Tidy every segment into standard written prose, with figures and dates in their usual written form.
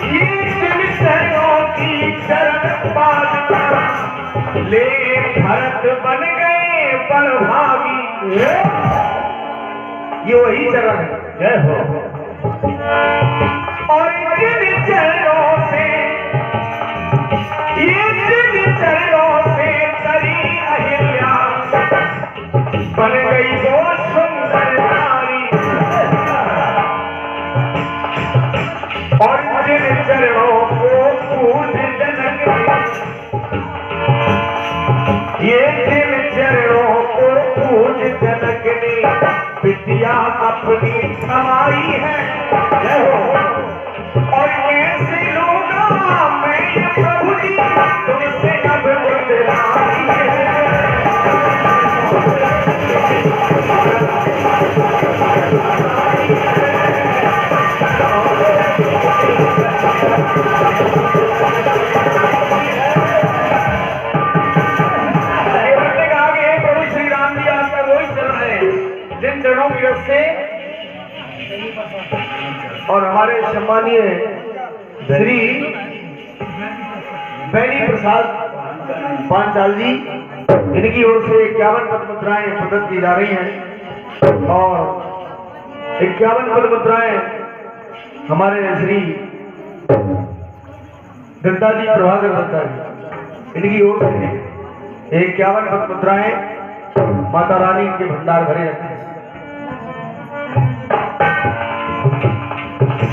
ये चरणों की चरण पादुका ले भरत बन गए बलभागी। ये वही चरण है। जय हो। और जिन चरणों से करी अहिल्या बन गई वो सुंदर नारी। और जिन चरणों को पूज जनक ने, ये जिन चरणों को पूज जनक ने विद्या अपनी कमाई है। और कैसे लोग मैं प्रभु जी तुमसे अब मुद्राई है। प्रभु श्री राम जी आपका वही चरण है जिन चरणों की रस से और हमारे सम्मानीय श्री बैनी प्रसाद पांचाल जी, इनकी ओर से 51 पद मुद्राएं प्रदत्त की जा रही हैं। और 51 पद मुद्राएं हमारे श्री दत्ता जी, प्रभाकर दत्ता जी, इनकी ओर से 51 पद मुद्राएं माता रानी के भंडार भरे रहते हैं।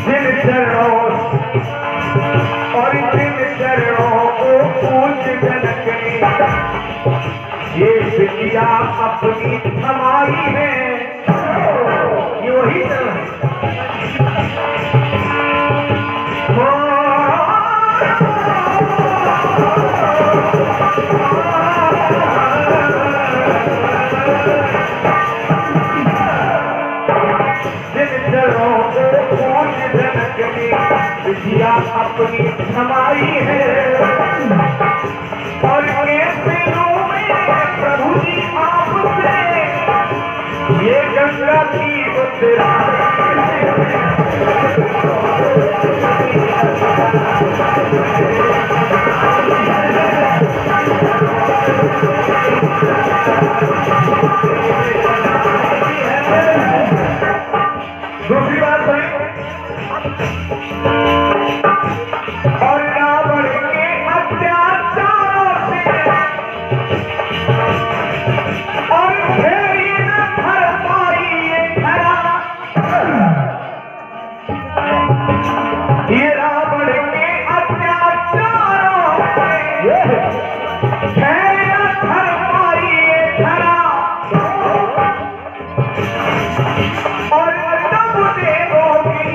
जिन चरणों और जिन चरणों को पूज जनक ने ये विद्या अपनी थमाई है। ये वही चरण विद्या अपनी थमाई है। और कैसे लो मैं प्रभु जी आपसे ये गंगा की मुद्रा। दूसरी बात है, और रावण के अत्याचारों से और फिर ये न भर पाई ये धरा। ये रावण के अत्याचारों से फिर न भर पाई ये धरा। और तब देवोगी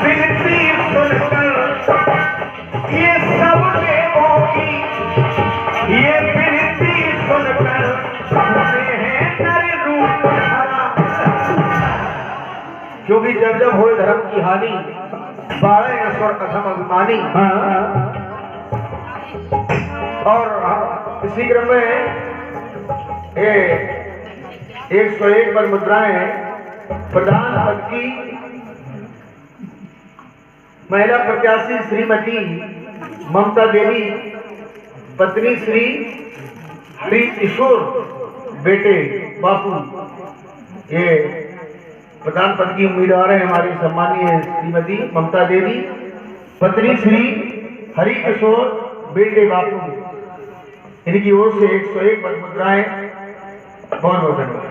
विनती सुनकर ये सब देवों की ये विनती सुनकर हैं नर रूप धरा। क्योंकि जब जब हो धर्म की हानि बाड़े स्वर कथम अभिमानी। और इसी क्रम में 101 पर मुद्राएं प्रधान पद की महिला प्रत्याशी श्रीमती ममता देवी, पत्नी श्री किशोर, बेटे बापू, ये प्रधान पद की उम्मीदवार है हमारी सम्मानीय श्रीमती ममता देवी, पत्नी श्री हरि किशोर, बेटे बापू। इनकी ओर से 101 पद मुद्राएं। बहुत बहुत धन्यवाद।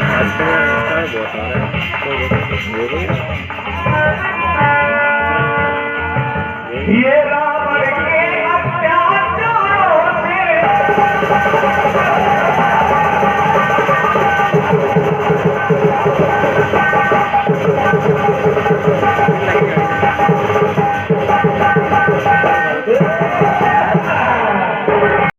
बहुत सारे